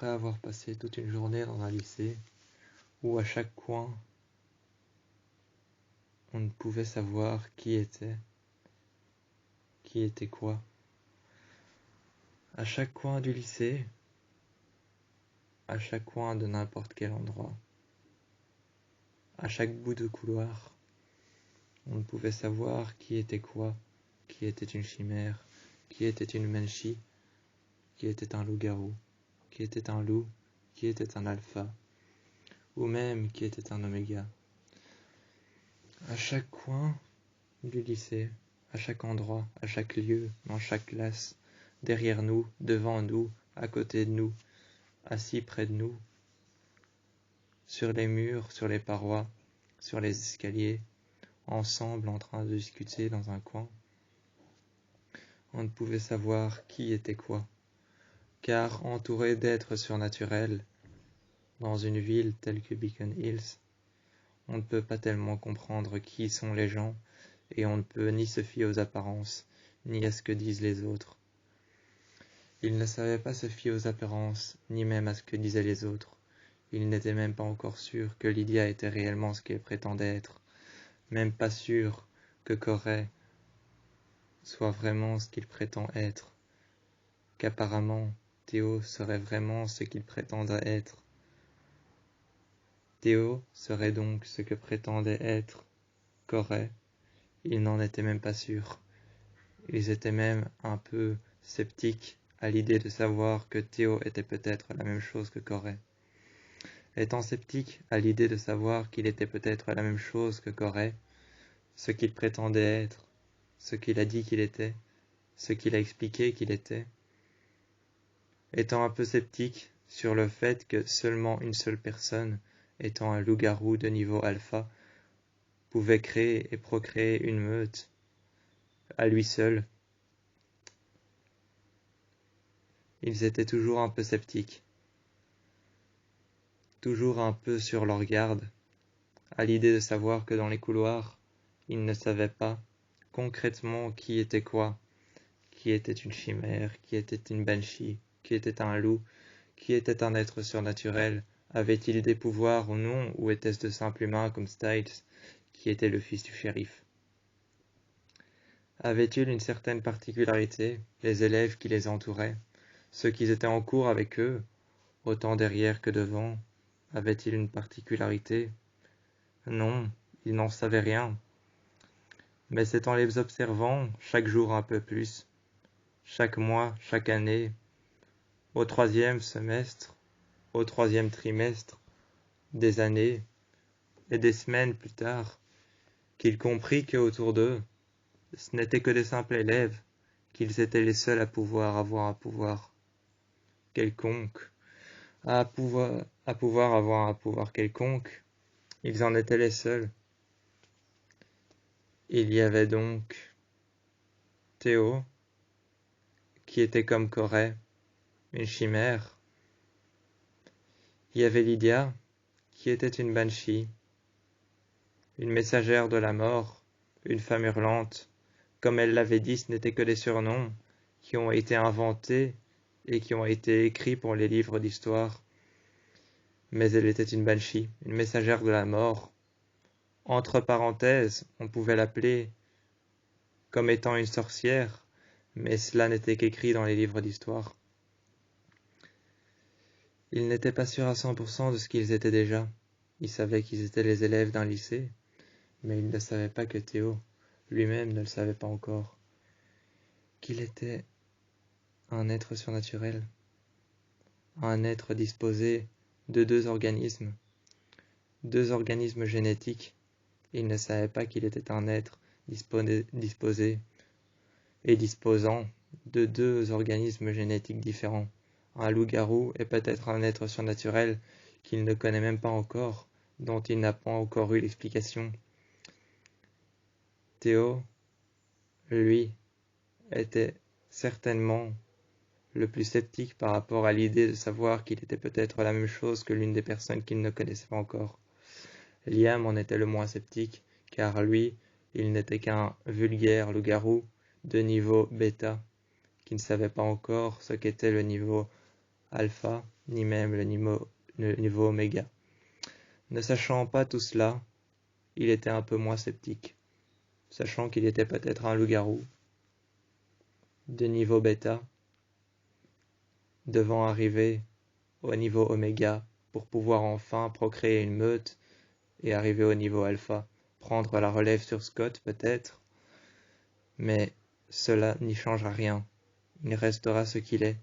Après avoir passé toute une journée dans un lycée, où à chaque coin, on ne pouvait savoir qui était quoi. À chaque coin du lycée, à chaque coin de n'importe quel endroit, à chaque bout de couloir, on ne pouvait savoir qui était quoi, qui était une chimère, qui était une banshee, qui était un loup-garou, qui était un loup, qui était un alpha, ou même qui était un oméga. À chaque coin du lycée, à chaque endroit, à chaque lieu, dans chaque classe, derrière nous, devant nous, à côté de nous, assis près de nous, sur les murs, sur les parois, sur les escaliers, ensemble en train de discuter dans un coin. On ne pouvait savoir qui était quoi, car entouré d'êtres surnaturels, dans une ville telle que Beacon Hills, on ne peut pas tellement comprendre qui sont les gens, et on ne peut ni se fier aux apparences, ni à ce que disent les autres. Il ne savait pas se fier aux apparences, ni même à ce que disaient les autres. Il n'était même pas encore sûr que Lydia était réellement ce qu'elle prétendait être, même pas sûr que Corey soit vraiment ce qu'il prétend être, qu'apparemment Théo serait vraiment ce qu'il prétendait être. Théo serait donc ce que prétendait être Corey. Ils n'en étaient même pas sûrs. Ils étaient même un peu sceptiques à l'idée de savoir que Théo était peut-être la même chose que Corey. Étant sceptique à l'idée de savoir qu'il était peut-être la même chose que Corey, ce qu'il prétendait être, ce qu'il a dit qu'il était, ce qu'il a expliqué qu'il était, étant un peu sceptique sur le fait que seulement une seule personne, étant un loup-garou de niveau alpha, pouvait créer et procréer une meute à lui seul, ils étaient toujours un peu sceptiques, toujours un peu sur leur garde, à l'idée de savoir que dans les couloirs, ils ne savaient pas concrètement qui était quoi, qui était une chimère, qui était une banshee, qui était un loup, qui était un être surnaturel, avait-il des pouvoirs ou non, ou était-ce de simples humains comme Styles, qui était le fils du shérif? Avaient-ils une certaine particularité, les élèves qui les entouraient, ceux qui étaient en cours avec eux, autant derrière que devant, avaient-ils une particularité? Non, ils n'en savaient rien. Mais c'est en les observant chaque jour un peu plus, chaque mois, chaque année, au 3e semestre, au 3e trimestre, des années et des semaines plus tard, qu'ils comprit qu'autour d'eux, ce n'étaient que des simples élèves, qu'ils étaient les seuls à pouvoir avoir un pouvoir quelconque, à pouvoir avoir un pouvoir quelconque, ils en étaient les seuls. Il y avait donc Théo, qui était comme Corey, une chimère. Il y avait Lydia, qui était une banshee, une messagère de la mort, une femme hurlante. Comme elle l'avait dit, ce n'étaient que des surnoms qui ont été inventés et qui ont été écrits pour les livres d'histoire. Mais elle était une banshee, une messagère de la mort. Entre parenthèses, on pouvait l'appeler comme étant une sorcière, mais cela n'était qu'écrit dans les livres d'histoire. Ils n'étaient pas sûrs à 100% de ce qu'ils étaient déjà. Ils savaient qu'ils étaient les élèves d'un lycée, mais ils ne savaient pas que Théo, lui-même, ne le savait pas encore, qu'il était un être surnaturel, un être disposé de deux organismes génétiques. Il ne savait pas qu'il était un être disposé et disposant de deux organismes génétiques différents. Un loup-garou est peut-être un être surnaturel qu'il ne connaît même pas encore, dont il n'a pas encore eu l'explication. Théo, lui, était certainement le plus sceptique par rapport à l'idée de savoir qu'il était peut-être la même chose que l'une des personnes qu'il ne connaissait pas encore. Liam en était le moins sceptique, car lui, il n'était qu'un vulgaire loup-garou de niveau bêta, qui ne savait pas encore ce qu'était le niveau alpha, ni même le niveau oméga. Ne sachant pas tout cela, il était un peu moins sceptique, sachant qu'il était peut-être un loup-garou de niveau bêta, devant arriver au niveau oméga pour pouvoir enfin procréer une meute et arriver au niveau alpha, prendre la relève sur Scott peut-être, mais cela n'y changera rien, il restera ce qu'il est,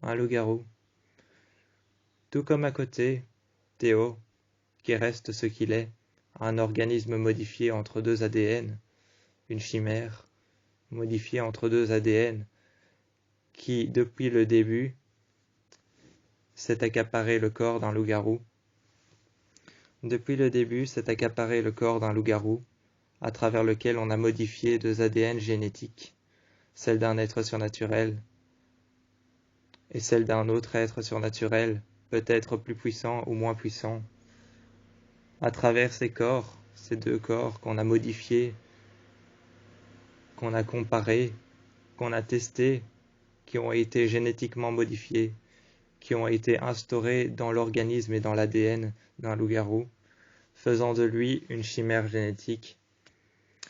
un loup-garou. Tout comme à côté, Théo, qui reste ce qu'il est, un organisme modifié entre deux ADN, une chimère modifiée entre deux ADN, qui, depuis le début, s'est accaparé le corps d'un loup-garou. Depuis le début, s'est accaparé le corps d'un loup-garou, à travers lequel on a modifié deux ADN génétiques, celle d'un être surnaturel et celle d'un autre être surnaturel, peut-être plus puissant ou moins puissant. À travers ces corps, ces deux corps qu'on a modifiés, qu'on a comparés, qu'on a testés, qui ont été génétiquement modifiés, qui ont été instaurés dans l'organisme et dans l'ADN d'un loup-garou, faisant de lui une chimère génétique.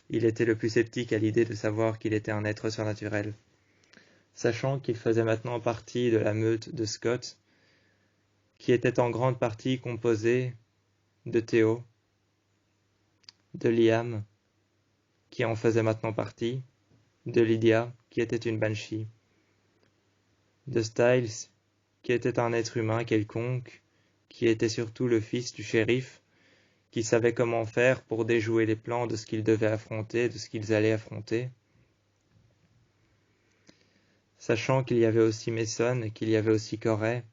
Il était le plus sceptique à l'idée de savoir qu'il était un être surnaturel. Sachant qu'il faisait maintenant partie de la meute de Scott, qui était en grande partie composée de Théo, de Liam, qui en faisait maintenant partie, de Lydia, qui était une banshee, de Styles, qui était un être humain quelconque, qui était surtout le fils du shérif, qui savait comment faire pour déjouer les plans de ce qu'ils devaient affronter, de ce qu'ils allaient affronter. Sachant qu'il y avait aussi Mason, qu'il y avait aussi Corey,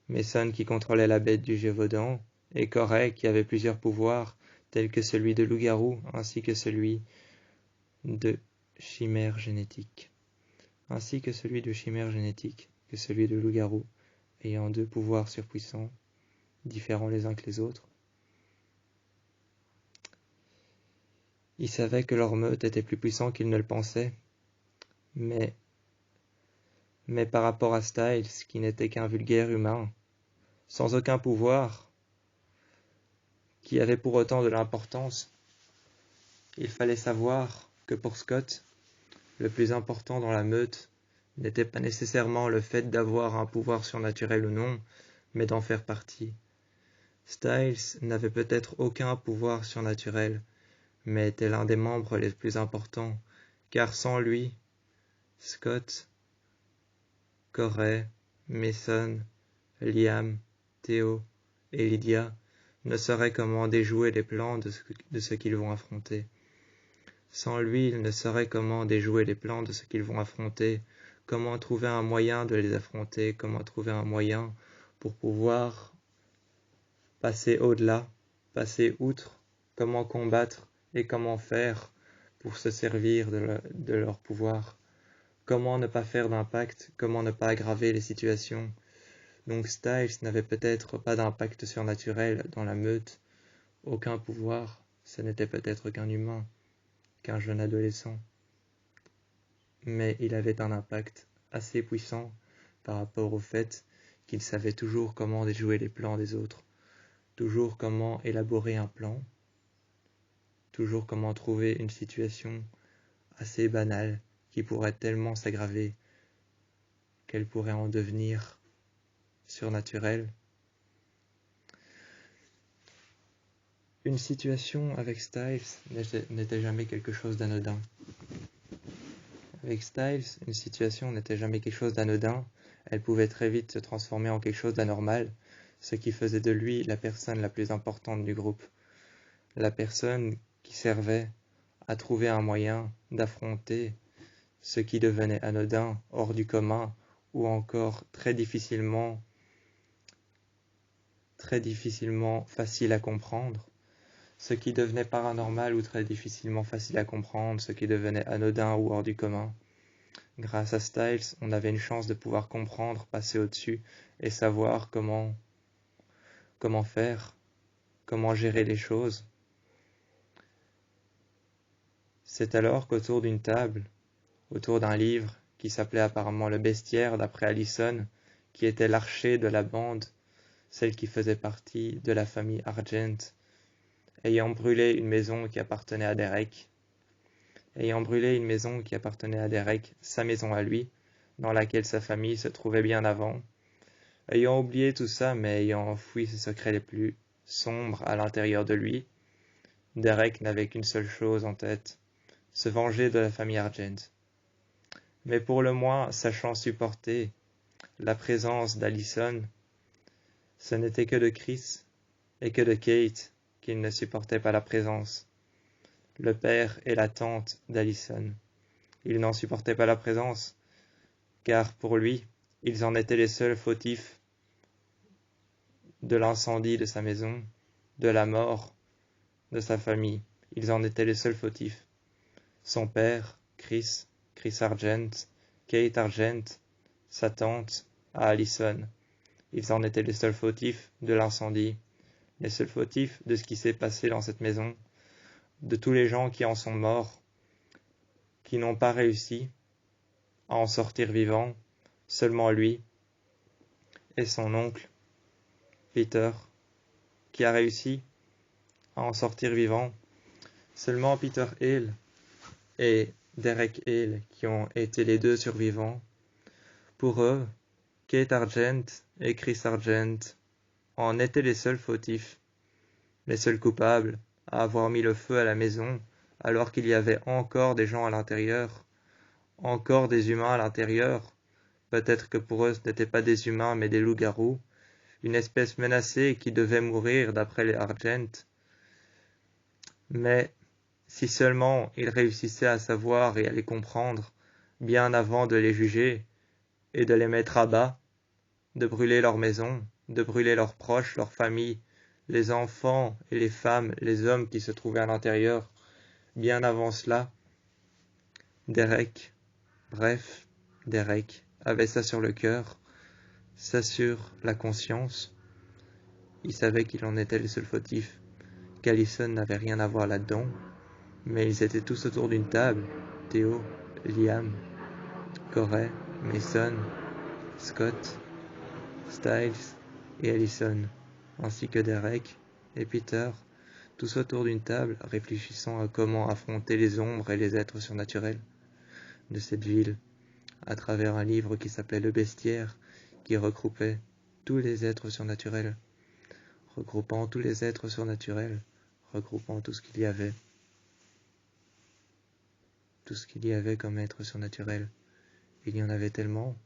Mason qui contrôlait la bête du Gévaudan, et Corey qui avait plusieurs pouvoirs, tels que celui de loup-garou, ainsi que celui de chimère génétique. Que celui de loup-garou, ayant deux pouvoirs surpuissants, différents les uns que les autres. Ils savaient que leur meute était plus puissant qu'ils ne le pensaient, mais par rapport à Styles, qui n'était qu'un vulgaire humain, sans aucun pouvoir, qui avait pour autant de l'importance, il fallait savoir que pour Scott, le plus important dans la meute n'était pas nécessairement le fait d'avoir un pouvoir surnaturel ou non, mais d'en faire partie. Styles n'avait peut-être aucun pouvoir surnaturel, mais était l'un des membres les plus importants, car sans lui, Scott, Corey, Mason, Liam, Théo et Lydia ne sauraient comment déjouer les plans de ce qu'ils vont affronter. Sans lui, ils ne sauraient comment déjouer les plans de ce qu'ils vont affronter, comment trouver un moyen de les affronter, comment trouver un moyen pour pouvoir passer au-delà, passer outre, comment combattre et comment faire pour se servir de leur pouvoir. Comment ne pas faire d'impact, comment ne pas aggraver les situations. Donc Styles n'avait peut-être pas d'impact surnaturel dans la meute, aucun pouvoir, ce n'était peut-être qu'un humain, qu'un jeune adolescent. Mais il avait un impact assez puissant par rapport au fait qu'il savait toujours comment déjouer les plans des autres, toujours comment élaborer un plan, toujours comment trouver une situation assez banale qui pourrait tellement s'aggraver qu'elle pourrait en devenir surnaturelle. Une situation avec Styles n'était jamais quelque chose d'anodin. Avec Styles, une situation n'était jamais quelque chose d'anodin, elle pouvait très vite se transformer en quelque chose d'anormal, ce qui faisait de lui la personne la plus importante du groupe, la personne qui servait à trouver un moyen d'affronter ce qui devenait anodin, hors du commun, ou encore très difficilement facile à comprendre, ce qui devenait paranormal ou très difficilement facile à comprendre, ce qui devenait anodin ou hors du commun. Grâce à Styles, on avait une chance de pouvoir comprendre, passer au-dessus et savoir comment faire, comment gérer les choses. C'est alors qu'autour d'une table, autour d'un livre qui s'appelait apparemment Le Bestiaire d'après Allison, qui était l'archer de la bande, celle qui faisait partie de la famille Argent, ayant brûlé une maison qui appartenait à Derek, sa maison à lui, dans laquelle sa famille se trouvait bien avant, ayant oublié tout ça, mais ayant enfoui ses secrets les plus sombres à l'intérieur de lui, Derek n'avait qu'une seule chose en tête, se venger de la famille Argent. Mais pour le moins, sachant supporter la présence d'Allison, ce n'était que de Chris et que de Kate qu'il ne supportait pas la présence. Le père et la tante d'Allison. Il n'en supportait pas la présence, car pour lui, ils en étaient les seuls fautifs de l'incendie de sa maison, de la mort de sa famille. Ils en étaient les seuls fautifs. Son père, Chris Argent, Kate Argent, sa tante, Allison. Ils en étaient les seuls fautifs de l'incendie, les seuls fautifs de ce qui s'est passé dans cette maison, de tous les gens qui en sont morts, qui n'ont pas réussi à en sortir vivants, seulement lui et son oncle, Peter, qui a réussi à en sortir vivant. Seulement Peter Hale et Derek Hale qui ont été les deux survivants. Pour eux, Kate Argent et Chris Argent en étaient les seuls fautifs, les seuls coupables à avoir mis le feu à la maison alors qu'il y avait encore des gens à l'intérieur, encore des humains à l'intérieur. Peut-être que pour eux ce n'étaient pas des humains mais des loups-garous, une espèce menacée qui devait mourir d'après les Argent. Mais si seulement ils réussissaient à savoir et à les comprendre bien avant de les juger et de les mettre à bas, de brûler leur maison, de brûler leurs proches, leurs familles, les enfants et les femmes, les hommes qui se trouvaient à l'intérieur, bien avant cela, Derek avait ça sur le cœur, ça sur la conscience. Il savait qu'il en était le seul fautif, qu'Allison n'avait rien à voir là-dedans, mais ils étaient tous autour d'une table, Theo, Liam, Corey, Mason, Scott, Styles et Allison, ainsi que Derek et Peter, tous autour d'une table, réfléchissant à comment affronter les ombres et les êtres surnaturels de cette ville, à travers un livre qui s'appelait Le Bestiaire, qui regroupait tous les êtres surnaturels, regroupant tous les êtres surnaturels, regroupant tout ce qu'il y avait comme être surnaturel. Il y en avait tellement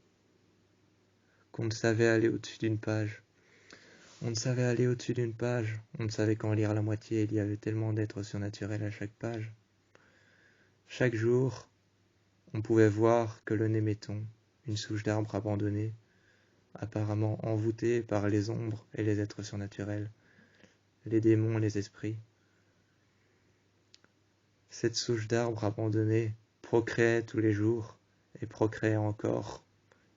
qu'on ne savait aller au-dessus d'une page. On ne savait qu'en lire la moitié, il y avait tellement d'êtres surnaturels à chaque page. Chaque jour, on pouvait voir que le Néméton, une souche d'arbre abandonnée, apparemment envoûtée par les ombres et les êtres surnaturels, les démons et les esprits. Cette souche d'arbre abandonnée procréait tous les jours et procréait encore.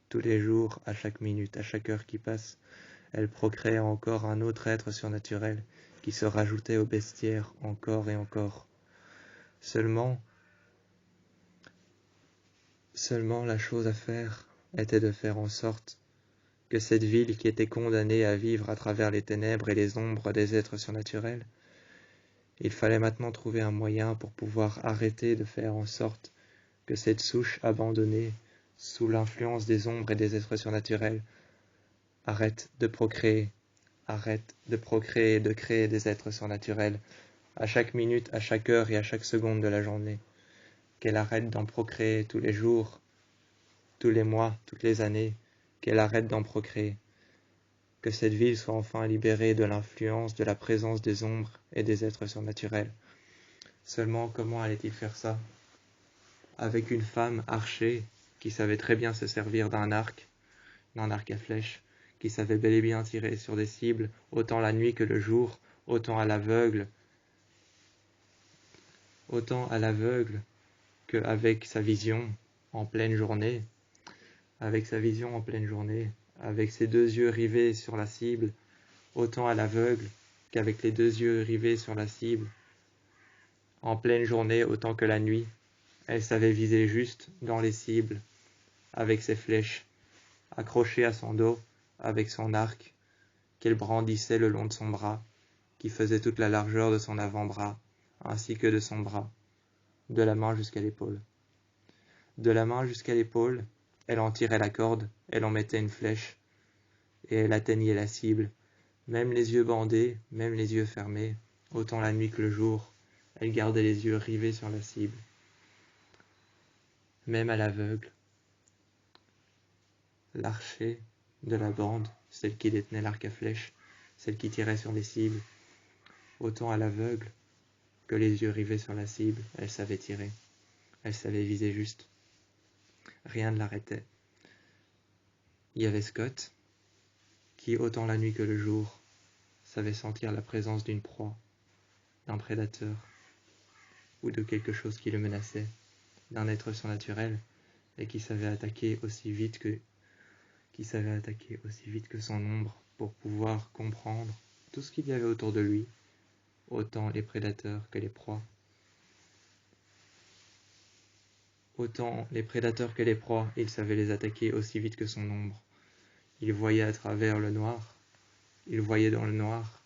Tous les jours, à chaque minute, à chaque heure qui passe, elle procréait encore un autre être surnaturel qui se rajoutait au bestiaire encore et encore. Seulement la chose à faire était de faire en sorte que cette ville qui était condamnée à vivre à travers les ténèbres et les ombres des êtres surnaturels, il fallait maintenant trouver un moyen pour pouvoir arrêter de faire en sorte que cette souche abandonnée, sous l'influence des ombres et des êtres surnaturels, arrête de procréer et de créer des êtres surnaturels à chaque minute, à chaque heure et à chaque seconde de la journée. Qu'elle arrête d'en procréer tous les jours, tous les mois, toutes les années, qu'elle arrête d'en procréer. Que cette ville soit enfin libérée de l'influence, de la présence des ombres et des êtres surnaturels. Seulement, comment allait-il faire ça? Avec une femme archer qui savait très bien se servir d'un arc à flèche, qui savait bel et bien tirer sur des cibles, autant la nuit que le jour, autant à l'aveugle qu'avec sa vision en pleine journée, avec ses deux yeux rivés sur la cible, autant à l'aveugle qu'avec les deux yeux rivés sur la cible, en pleine journée autant que la nuit. Elle savait viser juste dans les cibles, avec ses flèches, accrochée à son dos avec son arc qu'elle brandissait le long de son bras, qui faisait toute la largeur de son avant-bras, ainsi que de son bras, de la main jusqu'à l'épaule. De la main jusqu'à l'épaule, elle en tirait la corde, elle en mettait une flèche, et elle atteignait la cible, même les yeux bandés, même les yeux fermés, autant la nuit que le jour, elle gardait les yeux rivés sur la cible. Même à l'aveugle, l'archer de la bande, celle qui détenait l'arc à flèche, celle qui tirait sur les cibles, autant à l'aveugle que les yeux rivés sur la cible, elle savait tirer, elle savait viser juste. Rien ne l'arrêtait. Il y avait Scott, qui, autant la nuit que le jour, savait sentir la présence d'une proie, d'un prédateur, ou de quelque chose qui le menaçait, d'un être surnaturel, et qui savait attaquer aussi vite que son ombre pour pouvoir comprendre tout ce qu'il y avait autour de lui, autant les prédateurs que les proies. Autant les prédateurs que les proies, il savait les attaquer aussi vite que son ombre. Il voyait à travers le noir, il voyait dans le noir,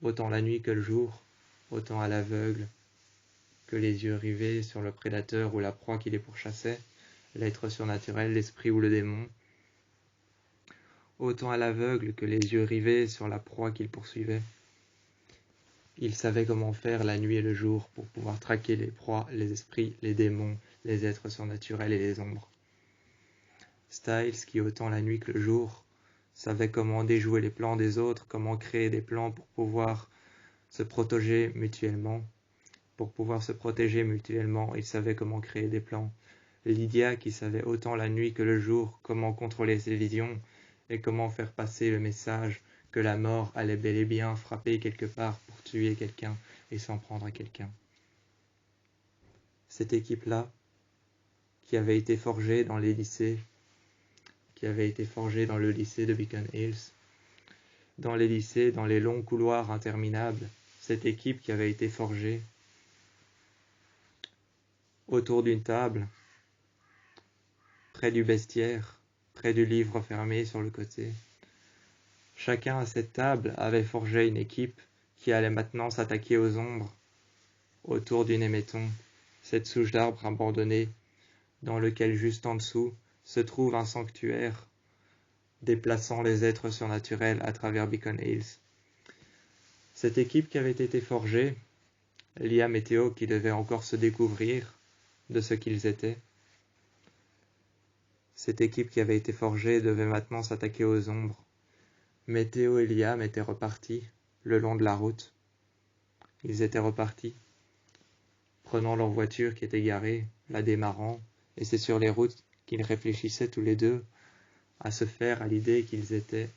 autant la nuit que le jour, autant à l'aveugle que les yeux rivés sur le prédateur ou la proie qui les pourchassait, l'être surnaturel, l'esprit ou le démon, autant à l'aveugle que les yeux rivés sur la proie qu'il poursuivait. Il savait comment faire la nuit et le jour pour pouvoir traquer les proies, les esprits, les démons, les êtres surnaturels et les ombres. Styles, qui autant la nuit que le jour, savait comment déjouer les plans des autres, comment créer des plans pour pouvoir se protéger mutuellement. Il savait comment créer des plans. Lydia, qui savait autant la nuit que le jour comment contrôler ses visions et comment faire passer le message que la mort allait bel et bien frapper quelque part pour tuer quelqu'un et s'en prendre à quelqu'un. Cette équipe-là, qui avait été forgée dans les lycées, qui avait été forgée dans le lycée de Beacon Hills, dans les lycées, dans les longs couloirs interminables, cette équipe qui avait été forgée autour d'une table, près du bestiaire, près du livre fermé sur le côté. Chacun à cette table avait forgé une équipe qui allait maintenant s'attaquer aux ombres, autour d'une émetton, cette souche d'arbre abandonnée, dans lequel juste en dessous se trouve un sanctuaire, déplaçant les êtres surnaturels à travers Beacon Hills. Cette équipe qui avait été forgée, Liam et Théo qui devaient encore se découvrir de ce qu'ils étaient, cette équipe qui avait été forgée devait maintenant s'attaquer aux ombres. Mais Théo et Liam étaient repartis le long de la route. Ils étaient repartis, prenant leur voiture qui était garée, la démarrant, et c'est sur les routes qu'ils réfléchissaient tous les deux à se faire à l'idée qu'ils étaient,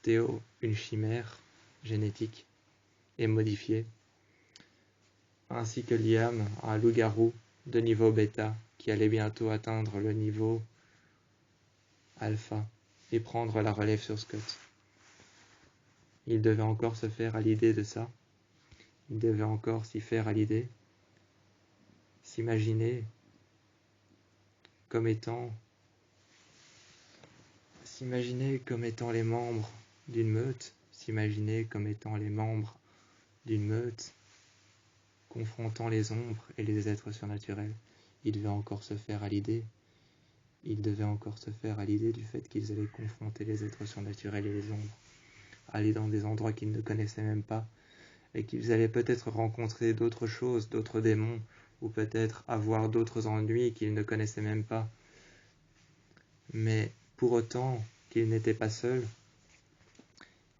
Théo, une chimère génétique et modifiée, ainsi que Liam, un loup-garou de niveau bêta qui allait bientôt atteindre le niveau alpha et prendre la relève sur Scott. Il devait encore se faire à l'idée de ça. Il devait encore s'y faire à l'idée. S'imaginer comme étant les membres d'une meute. S'imaginer comme étant les membres d'une meute confrontant les ombres et les êtres surnaturels. Il devait encore se faire à l'idée. Il devait encore se faire à l'idée du fait qu'ils allaient confronter les êtres surnaturels et les ombres. Aller dans des endroits qu'ils ne connaissaient même pas, et qu'ils allaient peut-être rencontrer d'autres choses, d'autres démons, ou peut-être avoir d'autres ennuis qu'ils ne connaissaient même pas. Mais pour autant qu'ils n'étaient pas seuls,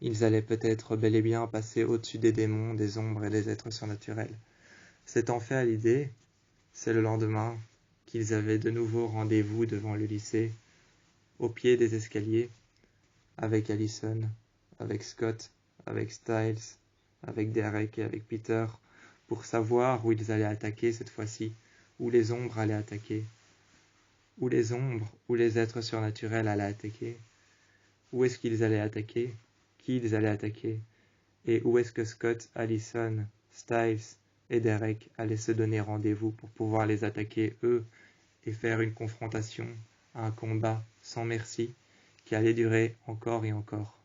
ils allaient peut-être bel et bien passer au-dessus des démons, des ombres et des êtres surnaturels. S'étant fait à l'idée, c'est le lendemain qu'ils avaient de nouveau rendez-vous devant le lycée, au pied des escaliers, avec Allison, avec Scott, avec Styles, avec Derek et avec Peter, pour savoir où ils allaient attaquer cette fois-ci, où les ombres allaient attaquer, où les ombres, où les êtres surnaturels allaient attaquer, où est-ce qu'ils allaient attaquer, qui ils allaient attaquer, et où est-ce que Scott, Allison, Styles et Derek allaient se donner rendez-vous pour pouvoir les attaquer eux et faire une confrontation, un combat sans merci, qui allait durer encore et encore.